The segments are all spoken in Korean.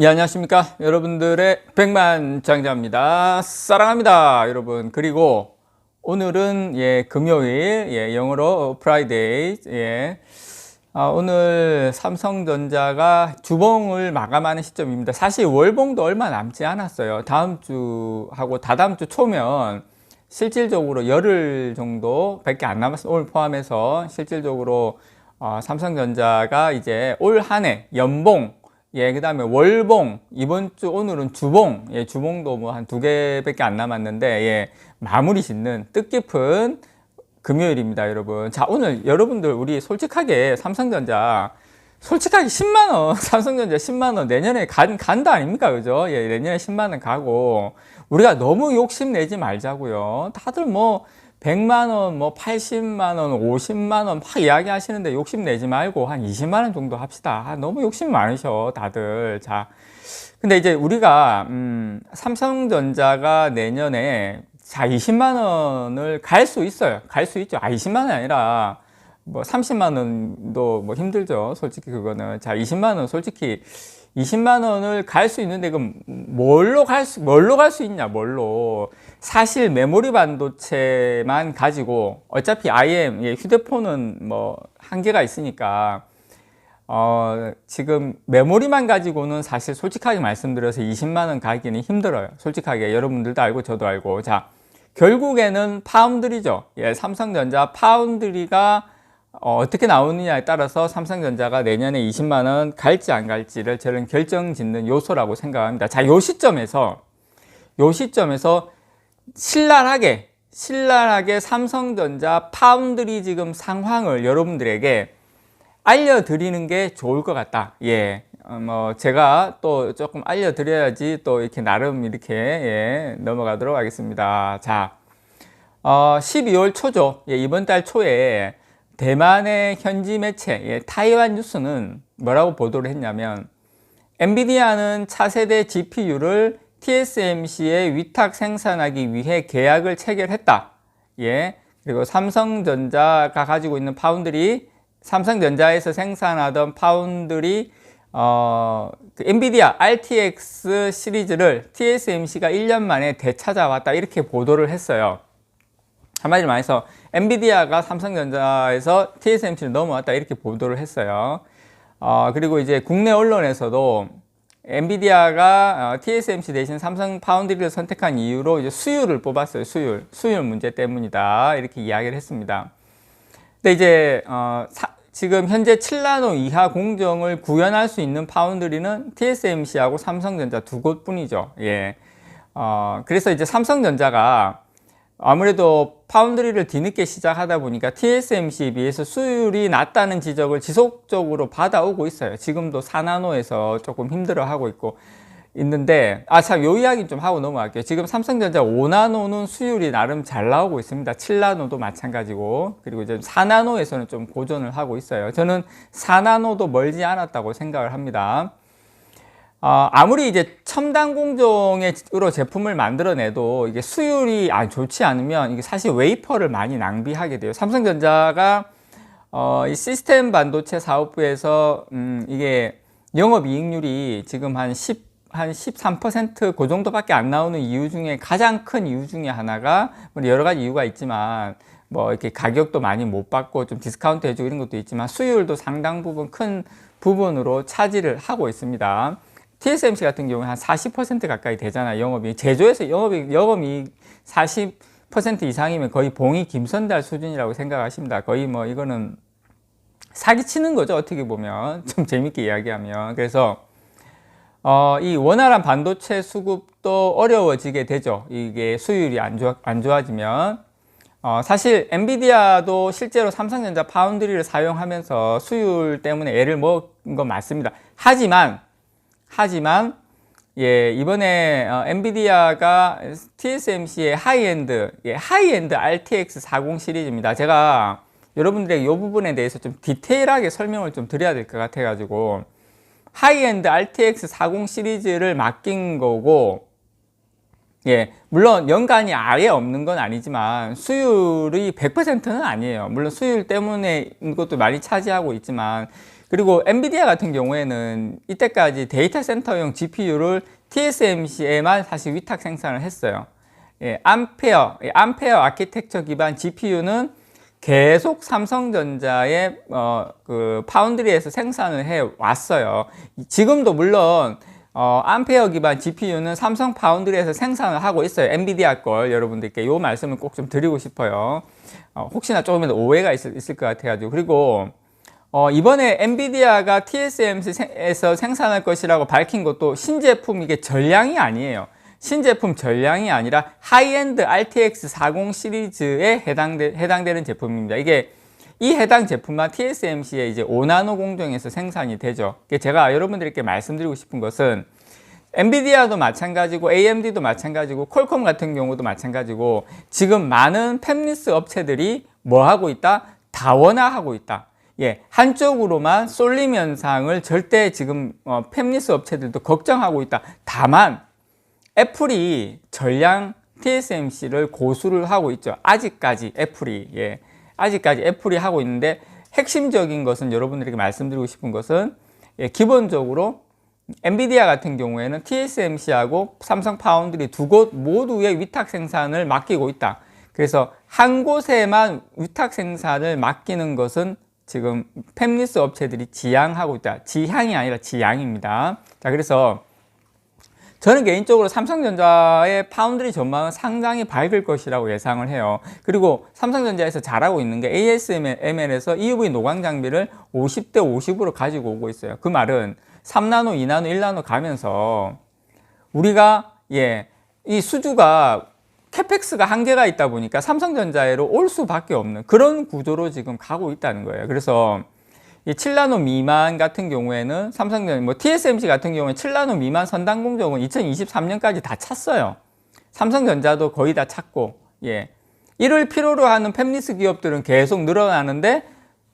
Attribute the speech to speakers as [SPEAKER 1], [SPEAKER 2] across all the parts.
[SPEAKER 1] 예, 안녕하십니까. 여러분들의 백만장자입니다. 사랑합니다, 여러분. 그리고 오늘은 금요일, 영어로 프라이데이. 오늘 삼성전자가 주봉을 마감하는 시점입니다. 사실 월봉도 얼마 남지 않았어요. 다음 주하고 다다음 주 초면 실질적으로 열흘 정도 밖에 안 남았어요. 오늘 포함해서 실질적으로 삼성전자가 이제 올 한 해 연봉, 그 다음에 월봉, 이번 주 오늘은 주봉, 주봉도 뭐 한 2개밖에 안 남았는데, 마무리 짓는 뜻깊은 금요일입니다, 여러분. 자, 오늘 여러분들 우리 솔직하게 삼성전자, 솔직하게 10만원, 삼성전자 10만원 내년에 간다 아닙니까? 그죠? 내년에 10만원 가고, 우리가 너무 욕심내지 말자고요. 다들 뭐, 100만원, 뭐 80만원, 50만원 막 이야기 하시는데 욕심내지 말고 한 20만원 정도 합시다. 너무 욕심 많으셔, 다들. 자, 근데 이제 우리가, 삼성전자가 내년에, 자, 20만원을 갈 수 있어요. 갈 수 있죠. 20만원이 아니라, 뭐 30만원도 뭐 힘들죠. 솔직히 그거는. 자, 20만원 솔직히 20만원을 갈 수 있는데, 그럼 뭘로 갈 수 있냐, 뭘로. 사실 메모리 반도체만 가지고, 어차피 IM, 휴대폰은 뭐 한계가 있으니까, 지금 메모리만 가지고는 사실 솔직하게 말씀드려서 20만원 가기는 힘들어요. 솔직하게 여러분들도 알고 저도 알고. 자, 결국에는 파운드리죠. 삼성전자 파운드리가 어떻게 나오느냐에 따라서 삼성전자가 내년에 20만원 갈지 안 갈지를 저는 결정 짓는 요소라고 생각합니다. 자, 요 시점에서 신랄하게 삼성전자 파운드리 지금 상황을 여러분들에게 알려드리는 게 좋을 것 같다. 뭐 제가 또 조금 알려드려야지 또 이렇게 나름 이렇게 넘어가도록 하겠습니다. 자, 12월 초죠. 이번 달 초에 대만의 현지 매체 타이완 뉴스는 뭐라고 보도를 했냐면, 엔비디아는 차세대 GPU를 TSMC에 위탁 생산하기 위해 계약을 체결했다. 그리고 삼성전자가 가지고 있는 파운드리, 삼성전자에서 생산하던 파운드리, 그 엔비디아 RTX 시리즈를 TSMC가 1년 만에 되찾아왔다. 이렇게 보도를 했어요. 한마디로 말해서 엔비디아가 삼성전자에서 TSMC를 넘어왔다. 이렇게 보도를 했어요. 그리고 이제 국내 언론에서도 엔비디아가 TSMC 대신 삼성 파운드리를 선택한 이유로 이제 수율을 뽑았어요. 수율 문제 때문이다. 이렇게 이야기를 했습니다. 근데 이제 지금 현재 7나노 이하 공정을 구현할 수 있는 파운드리는 TSMC하고 삼성전자 두 곳뿐이죠. 그래서 이제 삼성전자가 아무래도 파운드리를 뒤늦게 시작하다 보니까 TSMC에 비해서 수율이 낮다는 지적을 지속적으로 받아오고 있어요. 지금도 4나노에서 조금 힘들어하고 있는데, 참, 요 이야기 좀 하고 넘어갈게요. 지금 삼성전자 5나노는 수율이 나름 잘 나오고 있습니다. 7나노도 마찬가지고, 그리고 이제 4나노에서는 좀 고전을 하고 있어요. 저는 4나노도 멀지 않았다고 생각을 합니다. 아무리 이제 첨단 공정으로 제품을 만들어내도 이게 수율이 좋지 않으면 이게 사실 웨이퍼를 많이 낭비하게 돼요. 삼성전자가 이 시스템 반도체 사업부에서 이게 영업이익률이 지금 한 13% 그 정도밖에 안 나오는 이유 중에 가장 큰 이유 중에 하나가 여러 가지 이유가 있지만, 뭐 이렇게 가격도 많이 못 받고 좀 디스카운트 해주고 이런 것도 있지만, 수율도 상당 부분 큰 부분으로 차지를 하고 있습니다. TSMC 같은 경우에 한 40% 가까이 되잖아요. 영업이익. 제조에서 영업이익 40% 이상이면 거의 봉이 김선달 수준이라고 생각하십니다. 거의 뭐 이거는 사기치는 거죠. 어떻게 보면. 좀 재밌게 이야기하면. 그래서 이 원활한 반도체 수급도 어려워지게 되죠. 이게 수율이 안 좋아지면. 사실 엔비디아도 실제로 삼성전자 파운드리를 사용하면서 수율 때문에 애를 먹은 건 맞습니다. 하지만 이번에 엔비디아가 TSMC의 하이엔드 RTX 40 시리즈입니다. 제가 여러분들에게 이 부분에 대해서 좀 디테일하게 설명을 좀 드려야 될 것 같아 가지고, 하이엔드 RTX 40 시리즈를 맡긴 거고, 물론 연간이 아예 없는 건 아니지만 수율이 100%는 아니에요. 물론 수율 때문에 이것도 많이 차지하고 있지만, 그리고 엔비디아 같은 경우에는 이때까지 데이터 센터용 GPU를 TSMC에만 사실 위탁 생산을 했어요. 예, 암페어 아키텍처 기반 GPU는 계속 삼성전자의 그 파운드리에서 생산을 해 왔어요. 지금도 물론 암페어 기반 GPU는 삼성 파운드리에서 생산을 하고 있어요. 엔비디아 걸 여러분들께 이 말씀을 꼭 좀 드리고 싶어요. 혹시나 조금이라도 오해가 있을 것 같아가지고. 그리고 이번에 엔비디아가 TSMC에서 생산할 것이라고 밝힌 것도 신제품, 이게 전량이 아니에요. 신제품 전량이 아니라 하이엔드 RTX 40 시리즈에 해당되는 제품입니다. 이게 이 해당 제품만 TSMC의 이제 5나노 공정에서 생산이 되죠. 제가 여러분들께 말씀드리고 싶은 것은 엔비디아도 마찬가지고 AMD도 마찬가지고 퀄컴 같은 경우도 마찬가지고 지금 많은 팹리스 업체들이 뭐 하고 있다? 다원화하고 있다. 예, 한쪽으로만 쏠림 현상을 절대 지금 팹리스 업체들도 걱정하고 있다. 다만 애플이 전량 TSMC를 고수를 하고 있죠. 아직까지 애플이 하고 있는데, 핵심적인 것은 여러분들에게 말씀드리고 싶은 것은 기본적으로 엔비디아 같은 경우에는 TSMC하고 삼성 파운드리 두 곳 모두의 위탁 생산을 맡기고 있다. 그래서 한 곳에만 위탁 생산을 맡기는 것은 지금 팹리스 업체들이 지향하고 있다. 지향이 아니라 지향입니다. 자, 그래서 저는 개인적으로 삼성전자의 파운드리 전망은 상당히 밝을 것이라고 예상을 해요. 그리고 삼성전자에서 잘하고 있는 게 ASML에서 EUV 노광 장비를 50대 50으로 가지고 오고 있어요. 그 말은 3나노, 2나노, 1나노 가면서 우리가 이 수주가 캐펙스가 한계가 있다 보니까 삼성전자로 올 수밖에 없는 그런 구조로 지금 가고 있다는 거예요. 그래서 이 7나노 미만 같은 경우에는 삼성전자, TSMC 같은 경우에 7나노 미만 선단 공정은 2023년까지 다 찼어요. 삼성전자도 거의 다 찼고, 이를 필요로 하는 팹리스 기업들은 계속 늘어나는데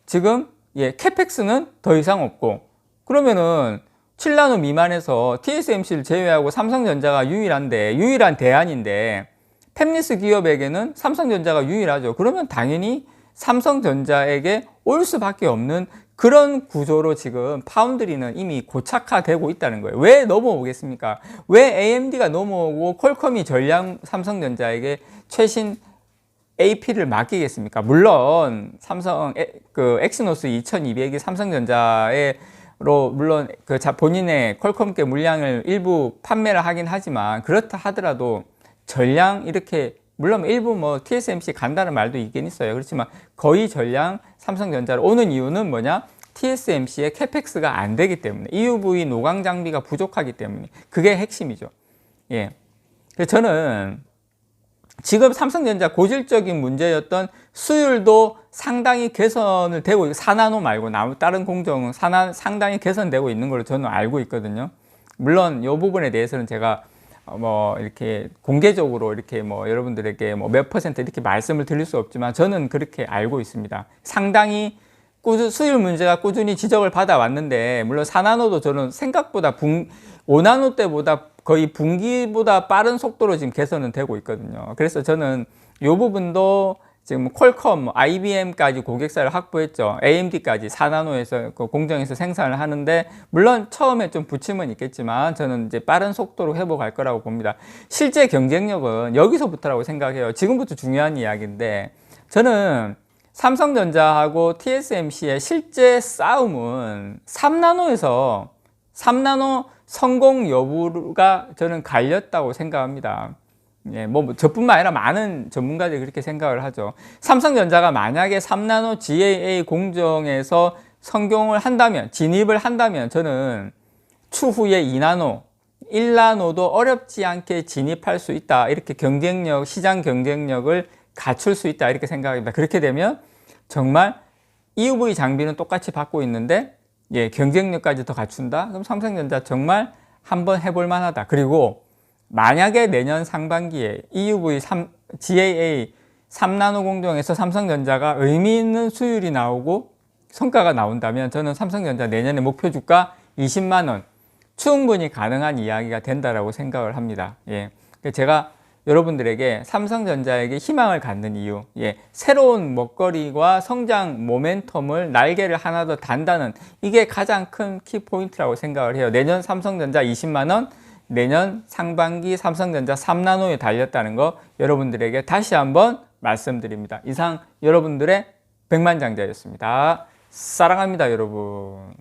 [SPEAKER 1] 지금 캐펙스는 더 이상 없고, 그러면은 7나노 미만에서 TSMC를 제외하고 삼성전자가 유일한 대안인데 팹리스 기업에게는 삼성전자가 유일하죠. 그러면 당연히 삼성전자에게 올 수밖에 없는 그런 구조로 지금 파운드리는 이미 고착화되고 있다는 거예요. 왜 넘어오겠습니까? 왜 AMD가 넘어오고 퀄컴이 전량 삼성전자에게 최신 AP를 맡기겠습니까? 물론 삼성 엑시노스 2200이 삼성전자로 물론 본인의 퀄컴께 물량을 일부 판매를 하긴 하지만, 그렇다 하더라도 전량 이렇게 물론 일부 TSMC 간다는 말도 있긴 있어요. 그렇지만 거의 전량 삼성전자로 오는 이유는 뭐냐? TSMC의 캐펙스가 안 되기 때문에, EUV 노광 장비가 부족하기 때문에, 그게 핵심이죠. 그래서 저는 지금 삼성전자 고질적인 문제였던 수율도 상당히 개선을 되고, 4나노 말고 다른 공정은 상당히 개선되고 있는 걸로 저는 알고 있거든요. 물론 이 부분에 대해서는 제가 이렇게 공개적으로 이렇게 여러분들에게 몇 퍼센트 이렇게 말씀을 드릴 수 없지만 저는 그렇게 알고 있습니다. 상당히 수율 문제가 꾸준히 지적을 받아왔는데, 물론 4나노도 저는 생각보다 5나노 때보다 거의 분기보다 빠른 속도로 지금 개선은 되고 있거든요. 그래서 저는 이 부분도 지금 퀄컴, IBM까지 고객사를 확보했죠. AMD까지 4나노에서 공정에서 생산을 하는데, 물론 처음에 좀 부침은 있겠지만 저는 이제 빠른 속도로 회복할 거라고 봅니다. 실제 경쟁력은 여기서부터라고 생각해요. 지금부터 중요한 이야기인데, 저는 삼성전자하고 TSMC의 실제 싸움은 3나노에서 3나노 성공 여부가 저는 갈렸다고 생각합니다. 저뿐만 아니라 많은 전문가들이 그렇게 생각을 하죠. 삼성전자가 만약에 3나노 GAA 공정에서 성공을 한다면, 진입을 한다면 저는 추후에 2나노, 1나노도 어렵지 않게 진입할 수 있다. 이렇게 시장 경쟁력을 갖출 수 있다. 이렇게 생각합니다. 그렇게 되면 정말 EUV 장비는 똑같이 받고 있는데 경쟁력까지 더 갖춘다? 그럼 삼성전자 정말 한번 해볼 만하다. 그리고 만약에 내년 상반기에 EUV GAA 3나노 공정에서 삼성전자가 의미 있는 수율이 나오고 성과가 나온다면 저는 삼성전자 내년에 목표 주가 20만 원 충분히 가능한 이야기가 된다라고 생각을 합니다. 제가 여러분들에게 삼성전자에게 희망을 갖는 이유, 예, 새로운 먹거리와 성장 모멘텀을 날개를 하나 더 단다는 이게 가장 큰 키포인트라고 생각을 해요. 내년 삼성전자 20만 원, 내년 상반기 삼성전자 3나노에 달렸다는 거 여러분들에게 다시 한번 말씀드립니다. 이상 여러분들의 백만장자였습니다. 사랑합니다, 여러분.